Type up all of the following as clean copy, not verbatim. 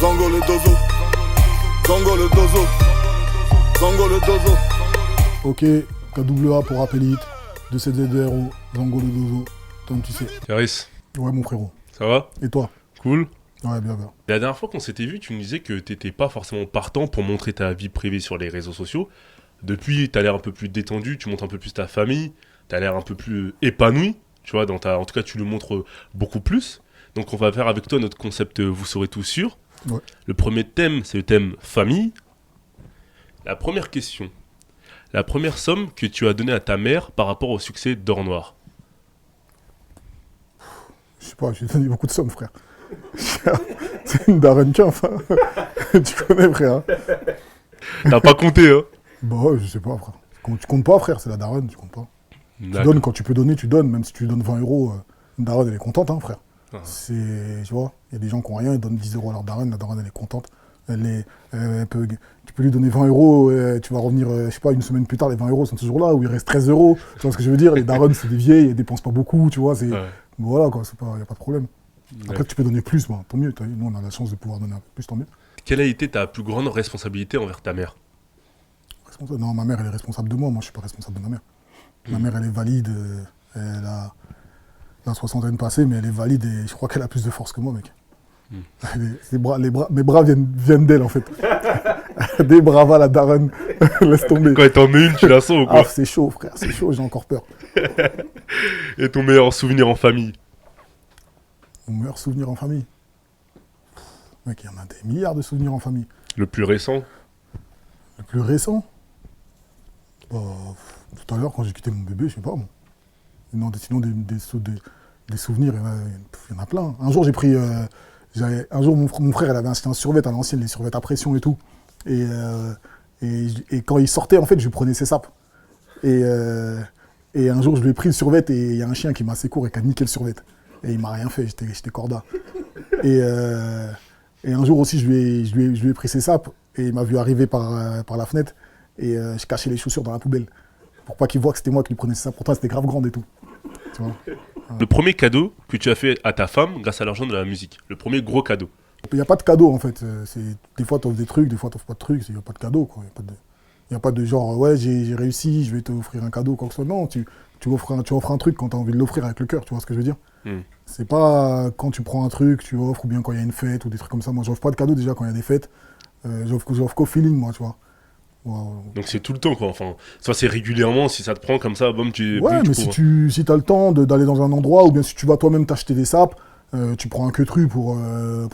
Zango le dozo. Zango le dozo. Zango le dozo. Ok, KWA pour Appelite, de CZRO, Zango le dozo, comme tu sais. Caris, Ouais mon frérot. ça va? Et toi? Cool. Ouais, bien, bien. La dernière fois qu'on s'était vu, tu me disais que t'étais pas forcément partant pour montrer ta vie privée sur les réseaux sociaux. Depuis, t'as l'air un peu plus détendu, tu montres un peu plus ta famille, t'as l'air un peu plus épanoui, tu vois, en tout cas tu le montres beaucoup plus. Donc on va faire avec toi notre concept Vous serez tous sûrs. Ouais. Le premier thème, c'est le thème famille. La première question. La première somme que tu as donnée à ta mère par rapport au succès d'Or Noir. Je sais pas, j'ai donné beaucoup de sommes, frère. C'est une daronne enfin. Tu connais, frère. T'as pas compté, hein? Bah ouais, je sais pas, frère. Tu comptes pas, frère, c'est la daronne, tu comptes pas. Tu D'accord. donnes quand tu peux donner, tu donnes. Même si tu donnes 20 euros, une daronne, elle est contente, hein, frère. Ah. C'est, tu vois, il y a des gens qui ont rien, ils donnent 10 euros à leur daronne, la daronne, elle est contente. Tu peux lui donner 20 euros, tu vas revenir, je sais pas, une semaine plus tard, les 20 euros sont toujours là, ou il reste 13 euros. Tu vois ce que je veux dire? Les daronnes, c'est des vieilles, elles dépensent pas beaucoup, tu vois, c'est... Ouais. Voilà, quoi, il n'y a pas de problème. Après, D'accord. tu peux donner plus, bah, tant mieux. Nous, on a la chance de pouvoir donner un peu plus, tant mieux. Quelle a été ta plus grande responsabilité envers ta mère? Non, ma mère, elle est responsable de moi. Moi, je suis pas responsable de ma mère. Ma mère, elle est valide. Elle a la soixantaine passée, mais elle est valide et je crois qu'elle a plus de force que moi, mec. Mes bras viennent d'elle, en fait. Des bravas, la daronne. Laisse tomber. Quand elle t'en met une, tu la sens ou quoi? Ah, c'est chaud, frère. C'est chaud, j'ai encore peur. Et ton meilleur souvenir en famille? Mon meilleur souvenir en famille. Mec, il y en a des milliards de souvenirs en famille. Le plus récent? Le plus récent, bah, tout à l'heure, quand j'ai quitté mon bébé, je sais pas, moi. Non, sinon, des souvenirs, il y en a plein. Un jour, j'ai pris... un jour, mon frère, il avait acheté un survêt à l'ancienne, les survêtements à pression et tout. Et quand il sortait, en fait, je lui prenais ses sapes. Et un jour, je lui ai pris le survêt et il y a un chien qui m'a secouru et qui a niqué le survêt. Et il m'a rien fait, j'étais corda. Et un jour aussi, je lui ai pris ses sapes et il m'a vu arriver par la fenêtre et je cachais les chaussures dans la poubelle pour pas qu'il voit que c'était moi qui lui prenais ses sapes. Pourtant, c'était grave grande et tout. Tu vois. Le premier cadeau que tu as fait à ta femme grâce à l'argent de la musique. Le premier gros cadeau. Il n'y a pas de cadeau en fait. Des fois, tu offres des trucs, des fois, tu n'offres pas de trucs. Il n'y a pas de cadeau. Il n'y a pas de genre, ouais, j'ai réussi, je vais t'offrir un cadeau, quoi que ce soit. Non, tu offres un truc quand tu as envie de l'offrir avec le cœur, tu vois ce que je veux dire. C'est pas quand tu prends un truc, tu offres, ou bien quand il y a une fête, ou des trucs comme ça. Moi, j'offre pas de cadeau déjà quand il y a des fêtes. J'offre qu'au feeling, moi, tu vois. Wow. Donc c'est tout le temps, quoi. Enfin, soit c'est régulièrement, si ça te prend comme ça, boum, tu... Ouais, mais si tu as le temps d'aller dans un endroit, ou bien si tu vas toi-même t'acheter des sapes, tu prends un queutru pour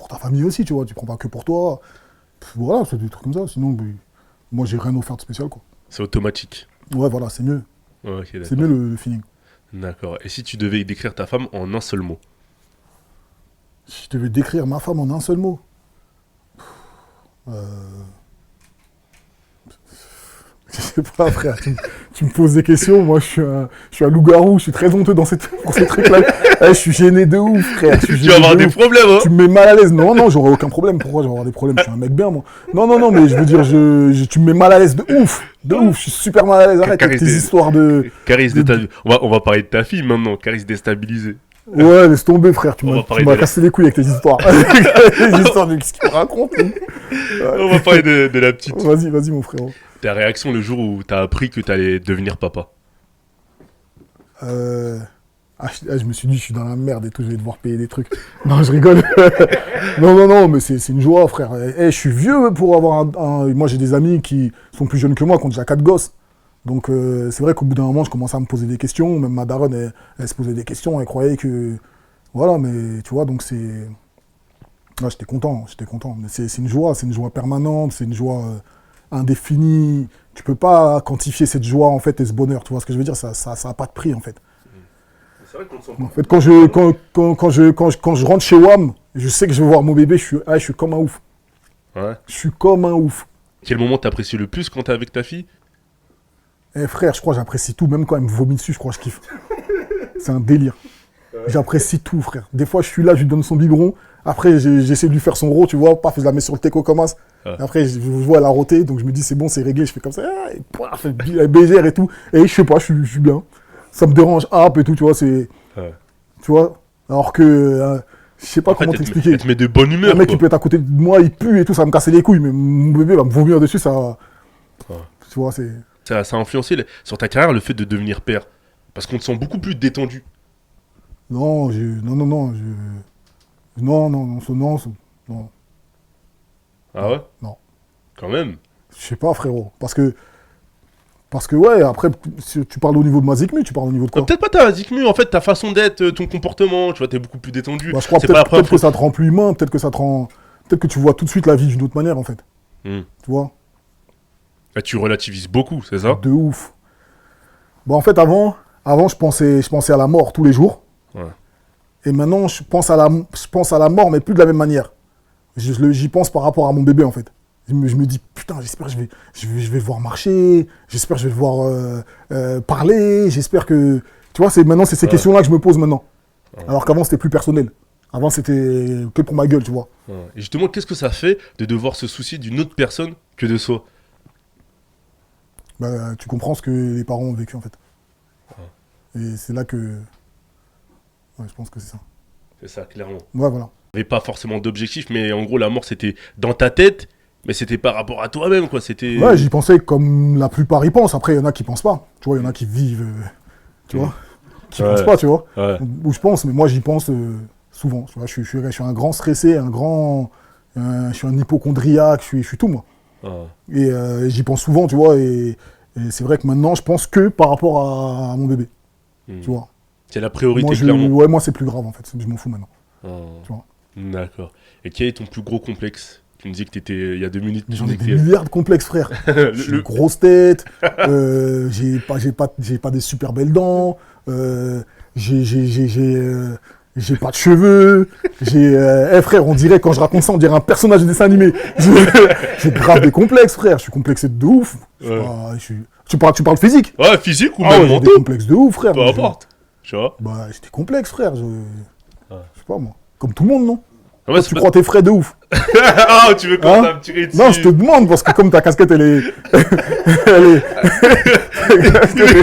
ta famille aussi, tu vois. Tu prends pas que pour toi. Voilà, c'est des trucs comme ça. Sinon, moi, j'ai rien offert de spécial, quoi. C'est automatique. Ouais, voilà, c'est mieux. Ouais, ok, d'accord. C'est mieux le feeling. D'accord. Et si tu devais décrire ta femme en un seul mot? Si je devais décrire ma femme en un seul mot. Je sais pas, frère. Tu me poses des questions. Moi, je suis un loup-garou. Je suis très honteux pour ces trucs-là. Je suis gêné de ouf, frère. Tu vas avoir des problèmes, hein? Tu me mets mal à l'aise. Non, j'aurais aucun problème. Pourquoi j'aurais avoir des problèmes? Je suis un mec bien, moi. Non, mais je veux dire, tu me mets mal à l'aise de ouf. De ouf. Je suis super mal à l'aise. Arrête avec tes histoires de... Caris on va parler de ta fille maintenant. Caris déstabilisé. Ouais, laisse tomber, frère. Tu On va m'as parler de cassé les couilles avec tes histoires. Les histoires de qu'est-ce qu'il me raconte, lui. On va parler de la petite. Vas-y, mon frérot. Ta réaction le jour où t'as appris que t'allais devenir papa? Je me suis dit, je suis dans la merde et tout, je vais devoir payer des trucs. Non, je rigole. Non, mais c'est une joie, frère. Je suis vieux pour avoir Moi, j'ai des amis qui sont plus jeunes que moi, qui ont déjà 4 gosses. Donc, c'est vrai qu'au bout d'un moment, je commençais à me poser des questions. Même ma daronne, elle se posait des questions. Elle croyait que... Voilà, mais tu vois, donc c'est... Ouais, j'étais content. Mais c'est une joie permanente, c'est une joie indéfinie. Tu peux pas quantifier cette joie, en fait, et ce bonheur. Tu vois ce que je veux dire? Ça a pas de prix, en fait. C'est vrai qu'on te sent En fait, quand je rentre chez WAM, je sais que je vais voir mon bébé, je suis comme un ouf. Ouais. Je suis comme un ouf. Quel moment t'apprécies le plus quand t'es avec ta fille? Frère, je crois que j'apprécie tout, même quand elle me vomit dessus, je crois que je kiffe. C'est un délire. J'apprécie tout, frère. Des fois, je suis là, je lui donne son biberon. Après, j'essaie de lui faire son rot, tu vois. Paf, je la mets sur le teco comme ça. Ouais. Après, je vois elle a roté, donc je me dis, c'est bon, c'est réglé. Je fais comme ça, et paf, elle bégère et tout. Et je sais pas, je suis bien. Ça me dérange, hop et tout, tu vois, c'est... Ouais. Tu vois. Alors que Je sais pas En fait, comment t'expliquer. elle te met de bonne humeur. Un mec quoi. qui peut être à côté de moi, il pue et tout, ça va me casser les couilles, mais mon bébé va me vomir dessus, ça. Ouais. Tu vois, c'est. Ça a influencé sur ta carrière le fait de devenir père. Parce qu'on te sent beaucoup plus détendu. Non, non. Non. Ah ouais? Non. Quand même. Je sais pas, frérot. Parce que ouais, après, si tu parles au niveau de ma zikmu, tu parles au niveau de quoi? Peut-être pas ta zikmu, en fait, ta façon d'être, ton comportement, tu vois, t'es beaucoup plus détendu. Bah, je crois C'est pas la première peut-être que ça te rend plus humain, peut-être que tu vois tout de suite la vie d'une autre manière, en fait. Hmm. Tu vois? Bah, tu relativises beaucoup, c'est ça? De ouf. Bon, en fait, avant je pensais à la mort tous les jours. Ouais. Et maintenant, je pense à la mort, mais plus de la même manière. J'y pense par rapport à mon bébé, en fait. Je me dis, putain, j'espère que je vais le voir marcher, j'espère que je vais le voir parler, j'espère que... Tu vois, maintenant, c'est ces questions-là que je me pose maintenant. Ouais. Alors qu'avant, c'était plus personnel. Avant, c'était que pour ma gueule, tu vois. Ouais. Et justement, qu'est-ce que ça fait de devoir se soucier d'une autre personne que de soi? Bah, tu comprends ce que les parents ont vécu, en fait. Ouais. Et c'est là que... Ouais, je pense que c'est ça. C'est ça, clairement. Ouais, voilà. T'avais pas forcément d'objectif, mais en gros, la mort, c'était dans ta tête, mais c'était par rapport à toi-même, quoi. C'était... Ouais, j'y pensais comme la plupart y pensent. Après, il y en a qui pensent pas. Tu vois, il y en a qui vivent, tu vois, qui pensent pas, tu vois. Ouais. Où je pense, mais moi, j'y pense souvent. Tu vois, je suis un grand stressé, je suis un hypochondriaque, je suis tout, moi. Ouais. Et j'y pense souvent, tu vois, et c'est vrai que maintenant, je pense que par rapport à mon bébé, tu vois. C'est la priorité, Moi, clairement. ouais, moi, c'est plus grave, en fait. Je m'en fous maintenant, Ouais. tu vois. D'accord. Et quel est ton plus gros complexe? Tu me disais que t'étais, il y a 2 minutes, tu J'en me ai disais des que milliards de complexes, frère. J'ai une grosse tête, j'ai pas des super belles dents, j'ai pas de cheveux, frère, on dirait, quand je raconte ça, on dirait un personnage de dessin animé. J'ai grave des complexes, frère, je suis complexé de ouf. Ouais. Tu parles physique? Ouais, physique ou Ah même ouais, j'ai des mentaux? complexes de ouf, frère. Peu importe. Tu vois? Bah, j'ai des complexes, frère, je sais pas, moi. Comme tout le monde, non? Ah ouais, Tu crois tes frais de ouf. Ah, tu veux commencer Hein à me tirer dessus? Non, je te demande, parce que comme ta casquette, elle est...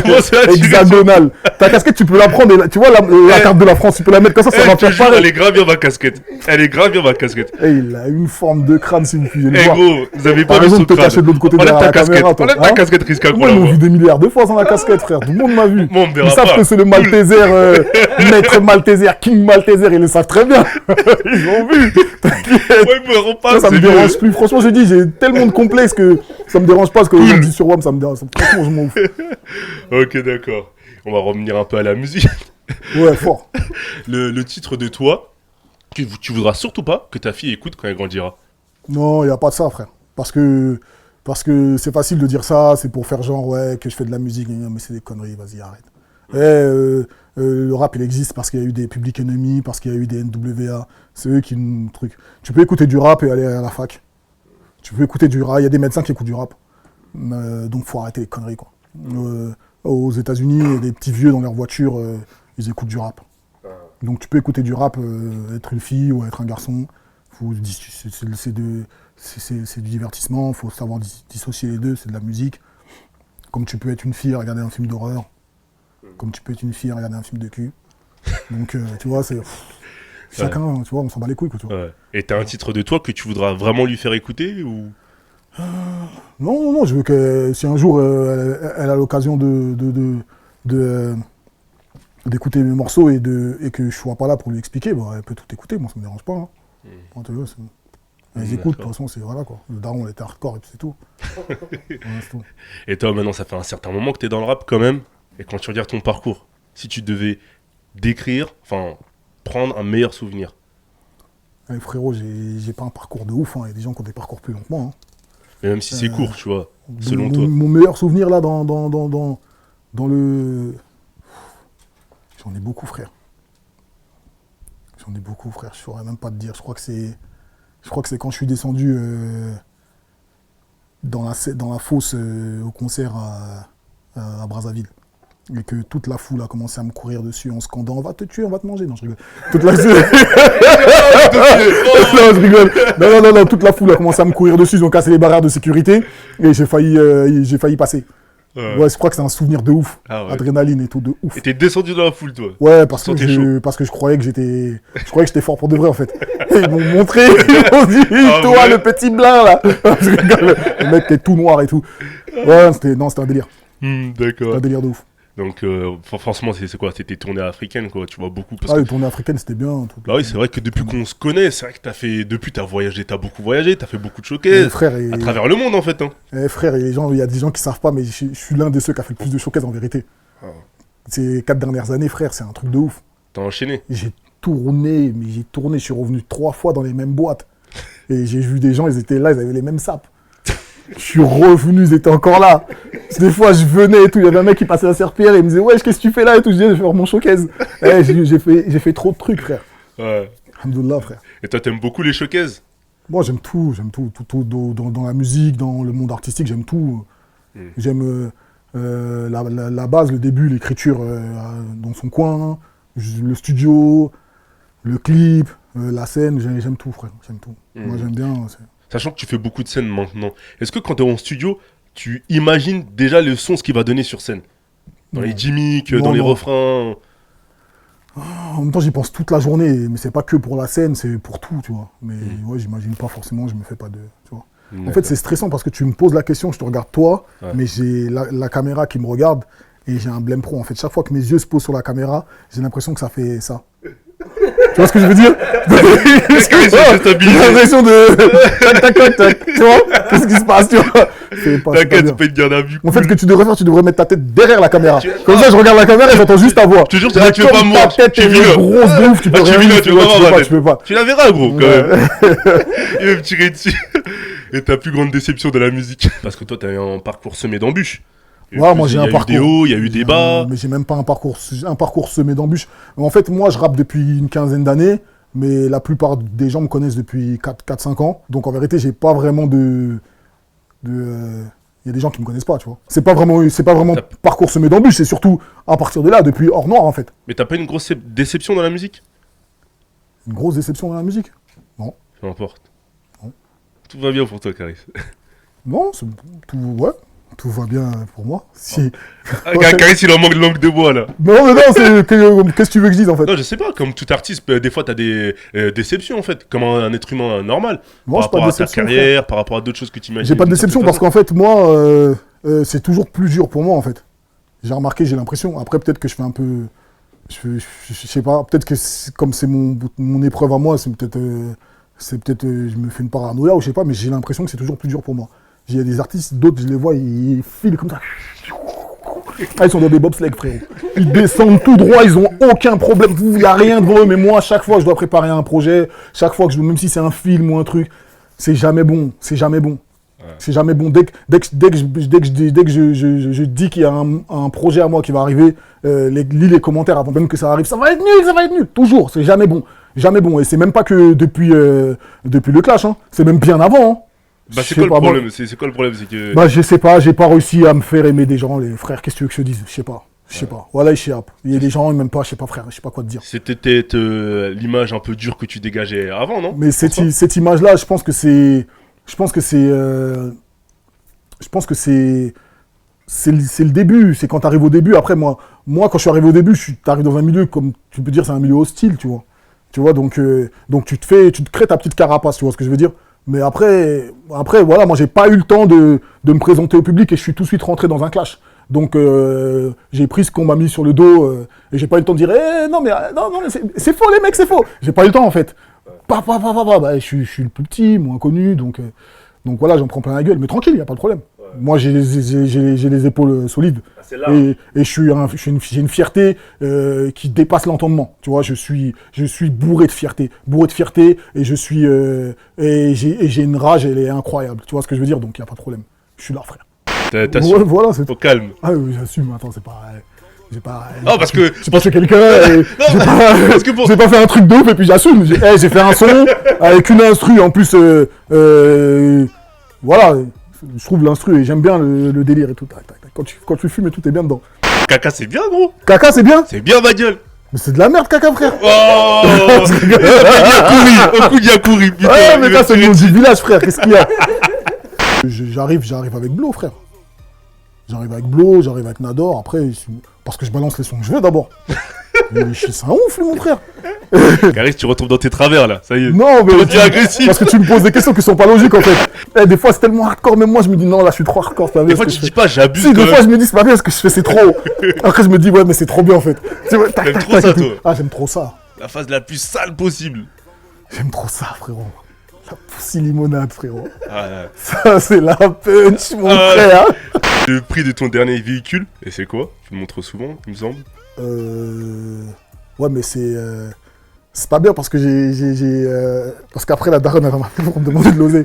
commencer à tirer hexagonale. Ta casquette, tu peux la prendre, tu vois, la carte de la France, tu peux la mettre comme ça, ça va Je te faire jure, pareil. elle est grave bien ma casquette. Elle est grave bien ma casquette. Eh, il a une forme de crâne, si vous pouviez le Eh voir. gros, vous avez T'as pas vu raison son de te crâne. cacher de l'autre côté Enlève derrière ta la casquette. caméra, toi. Enlève ta Hein casquette, Riska, qu'on Moi, la ils m'ont voit. vu des milliards de fois sans la casquette, frère. Tout le monde m'a vu. Moi, on me verra Ils savent pas. que c'est le Malteser, maître Malteser, King Malteser, ils le savent très bien. Ils ont vu. T'inquiète. Ouais, ils me verront pas, Ça me c'est dérange mieux. plus. Franchement, je dis, j'ai tellement de complexes que ça me dérange pas ce que les gens disent sur WAM, ça me dérange. Franchement, je m'en fous. Ok, d'accord. On va revenir un peu à la musique. Ouais, fort. Le titre de toi, tu voudras surtout pas que ta fille écoute quand elle grandira. Non, il n'y a pas de ça, frère. Parce que c'est facile de dire ça, c'est pour faire genre, ouais, que je fais de la musique, mais c'est des conneries, vas-y, arrête. Le rap, il existe parce qu'il y a eu des Public Enemy, parce qu'il y a eu des NWA, c'est eux qui nous truc. Tu peux écouter du rap et aller à la fac. Tu peux écouter du rap, il y a des médecins qui écoutent du rap. Donc faut arrêter les conneries, quoi. Aux États-Unis, il y a des petits vieux dans leur voiture, ils écoutent du rap. Donc tu peux écouter du rap, être une fille ou être un garçon. C'est du divertissement, il faut savoir dissocier les deux, c'est de la musique. Comme tu peux être une fille et regarder un film d'horreur, comme tu peux être une fille et regarder un film de cul. Donc tu vois, c'est... Chacun, tu vois, on s'en bat les couilles, quoi, tu vois. Ouais. Et t'as un titre de toi que tu voudras vraiment lui faire écouter ou... Non, je veux que si un jour elle a l'occasion d'écouter mes morceaux et que je sois pas là pour lui expliquer, bah, elle peut tout écouter, moi ça me dérange pas. Hein. Bon, tu vois, elles écoutent, de toute façon, c'est voilà quoi. Le daron, il était hardcore et puis c'est tout. Ouais, c'est tout. Et toi, maintenant, ça fait un certain moment que t'es dans le rap quand même. Et quand tu regardes ton parcours, si tu devais décrire, enfin, prendre un meilleur souvenir. Eh, frérot, j'ai pas un parcours de ouf, hein. Il y a des gens qui ont des parcours plus longs que moi. Hein. Mais même si c'est court, tu vois, selon toi. Mon meilleur souvenir là dans le... J'en ai beaucoup, frère. Je saurais même pas te dire. Je crois que c'est quand je suis descendu dans la fosse au concert à Brazzaville. Et que toute la foule a commencé à me courir dessus en scandant « On va te tuer, on va te manger ». Non, je rigole. Toute la... non, je rigole. Non, toute la foule a commencé à me courir dessus. Ils ont cassé les barrières de sécurité et j'ai failli passer. Ouais, je crois que c'est un souvenir de ouf. Ah ouais. Adrénaline et tout, de ouf. Et t'es descendu dans la foule, toi. Ouais, parce Sans que, tes chaud. parce que je croyais que j'étais fort pour de vrai, en fait. Et ils m'ont montré, ils m'ont dit, Ah toi, ouais. le petit blanc, là. Je rigole, le mec qui est tout noir et tout. Ouais, c'était un délire. D'accord. Un délire de ouf. Donc, forcément, c'est quoi? C'était tournée africaine, quoi. Tu vois beaucoup. Parce Ah, que... les tournées africaines, c'était bien. Tout. Bah oui, c'est vrai que depuis qu'on se connaît, c'est vrai que depuis, t'as voyagé, t'as beaucoup voyagé, t'as fait beaucoup de Et showcases. frère, À travers le monde, en fait. Hein. frère, il y a des gens qui savent pas, mais je suis l'un de ceux qui a fait le plus de showcases en vérité. Ah. Ces 4 dernières années, frère, c'est un truc de ouf. T'as enchaîné. J'ai tourné, je suis revenu 3 fois dans les mêmes boîtes. Et j'ai vu des gens, ils étaient là, ils avaient les mêmes sapes. Je suis revenu, ils étaient encore là. Des fois, je venais et tout, il y avait un mec qui passait à Serpillère et il me disait, ouais, qu'est-ce que tu fais là et tout. Je disais, je vais faire mon showcase. J'ai fait trop de trucs, frère. Ouais. Alhamdoulilah, frère. Et toi, t'aimes beaucoup les showcases? Moi, j'aime tout dans la musique, dans le monde artistique, j'aime tout. J'aime la base, le début, l'écriture dans son coin, le studio, le clip, la scène, j'aime tout, frère, j'aime tout. Moi, j'aime bien. Sachant que tu fais beaucoup de scènes maintenant, est-ce que quand t'es en studio, tu imagines déjà le son, ce qu'il va donner sur scène? Dans les gimmicks, dans les refrains? En même temps, j'y pense toute la journée, mais c'est pas que pour la scène, c'est pour tout, tu vois. Mais ouais, j'imagine pas forcément, je me fais pas de... Tu vois. En fait, c'est stressant parce que tu me poses la question, je te regarde toi, mais j'ai la caméra qui me regarde et j'ai un blême pro. En fait, chaque fois que mes yeux se posent sur la caméra, j'ai l'impression que ça fait ça. Tu vois ce que je veux dire? J'ai l'impression de... Tac, tac, tac, tac. Tu vois? Qu'est-ce qui se passe, tu vois? T'inquiète, tu peux être garde à vue. En fait, ce que tu devrais faire, tu devrais mettre ta tête derrière la caméra. Comme ça, je regarde la caméra et j'entends juste ta voix. Je te jure, Mais tu veux pas comme moi. ta tête Tu est vis là. grosse de ouf, tu peux Ah, tu rien vis là, dire, tu vas voir ma tête. tu peux pas. Tu la verras, gros, quand Ouais. même. Il va me tirer dessus. Et ta plus grande déception de la musique? Parce que toi, t'as eu un parcours semé d'embûches. Ouais, moi j'ai un parcours. Il y a eu des hauts, il y a eu des bas. Mais j'ai même pas un parcours semé d'embûches. En fait, moi, je rappe depuis une quinzaine d'années, mais la plupart des gens me connaissent depuis 4-5 ans. Donc en vérité, j'ai pas vraiment de. Il y a des gens qui me connaissent pas, tu vois. C'est pas vraiment parcours semé d'embûches, c'est surtout à partir de là, depuis Hors Noir, en fait. Mais t'as pas une grosse déception dans la musique? Une grosse déception dans la musique? Non. Peu importe. Non. Tout va bien pour toi, Caris. Non, ouais. Tout va bien pour moi. Si... Caris, il en manque de langue de bois, là. Non, mais non, qu'est-ce que tu veux que je dise, en fait? Non, je sais pas, comme tout artiste, des fois, t'as des déceptions, en fait, comme un être humain normal. Moi, par rapport à ta carrière, par rapport à d'autres choses que tu imagines. J'ai pas de déception parce qu'en fait, moi, c'est toujours plus dur pour moi, en fait. J'ai remarqué, j'ai l'impression. Après, peut-être que je fais un peu... Je sais pas, peut-être que comme c'est mon épreuve à moi, c'est peut-être... je me fais une paranoïa ou je sais pas, mais j'ai l'impression que c'est toujours plus dur pour moi. Il y a des artistes, d'autres, je les vois, ils filent comme ça. Ah, ils sont dans des bobsleigh, frérot. Ils descendent tout droit, ils ont aucun problème. Il n'y a rien devant eux, mais moi, chaque fois, je dois préparer un projet. Chaque fois que même si c'est un film ou un truc, c'est jamais bon. C'est jamais bon. Ouais. C'est jamais bon. Dès que je dis qu'il y a un projet à moi qui va arriver, lis les commentaires avant même que ça arrive. Ça va être nul, ça va être nul. Toujours, c'est jamais bon. Jamais bon. Et c'est même pas que depuis le clash, hein. C'est même bien avant, hein. Bah c'est quoi le problème? C'est quoi le problème? C'est que... Bah je sais pas, j'ai pas réussi à me faire aimer des gens, les frères, qu'est-ce que tu veux que je te dise? Je sais pas. Voilà, il y a des gens, ils m'aiment pas, je sais pas frère, je sais pas quoi te dire. C'était peut-être l'image un peu dure que tu dégageais avant, non? Mais cette image-là, je pense que c'est le début, c'est quand t'arrives au début. Après moi quand je suis arrivé au début, t'arrives dans un milieu, comme tu peux dire, c'est un milieu hostile, tu vois, donc tu te crées ta petite carapace, tu vois ce que je veux dire? Mais après, voilà, moi, j'ai pas eu le temps de me présenter au public et je suis tout de suite rentré dans un clash. Donc, j'ai pris ce qu'on m'a mis sur le dos et j'ai pas eu le temps de dire « non, mais c'est faux, les mecs, c'est faux !» J'ai pas eu le temps, en fait. Bah, je suis le plus petit, moins connu, donc voilà, j'en prends plein la gueule. Mais tranquille, y a pas de problème. Ouais. Moi, j'ai les épaules solides. Ah, et j'ai une fierté qui dépasse l'entendement. Tu vois, je suis bourré de fierté, et j'ai une rage, elle est incroyable. Tu vois ce que je veux dire? Donc, il n'y a pas de problème. Je suis là, frère. Ouais, voilà, c'est... Au calme. Ah oui, j'assume. Attends, c'est pas... J'ai pas... Non, parce que... J'ai pas fait quelqu'un... J'ai pas fait un truc de ouf et puis j'assume. J'ai fait un son avec une instru. En plus, voilà. Je trouve l'instru et j'aime bien le délire et tout. Quand tu fumes et tout, t'es bien dedans. Caca, c'est bien, gros. Caca, c'est bien? C'est bien, ma gueule. Mais c'est de la merde, caca, frère. Oh. Il a couru, putain. Ouais, mais ça, c'est le nom du village, frère. Qu'est-ce qu'il y a? J'arrive avec Blo, frère. J'arrive avec Blo, j'arrive avec Nador, après, parce que je balance les sons que je veux d'abord. C'est un ouf, lui, mon frère. Caris, tu retombes dans tes travers là, ça y est. Non, mais. Tu es agressif. Parce que tu me poses des questions qui sont pas logiques en fait. Des fois, c'est tellement hardcore, même moi, je me dis non, là, je suis trop hardcore, c'est pas bien. Des fois, tu te dis pas, j'abuse. Si, quand des même. fois, je me dis, c'est pas bien ce que je fais, c'est trop. Après, je me dis, ouais, mais c'est trop bien en fait. Tu vois, tac, T'aimes tac, trop tac, ça, et tout. toi. Ah, j'aime trop ça. La phase la plus sale possible. J'aime trop ça, frérot. La poussie limonade, frérot. Ah, là. Ça, c'est la punch, mon Ah. frère. Le prix de ton dernier véhicule, et c'est quoi? Tu le montres souvent, il me semble. Ouais, mais c'est pas bien parce que parce qu'après la daronne elle m'a appelé pour me demander de l'oser.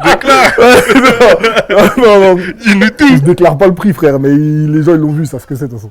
Déclare. Non, non, Dis-nous tout. je déclare pas le prix, frère, mais les gens ils l'ont vu, ça ce que c'est de toute façon.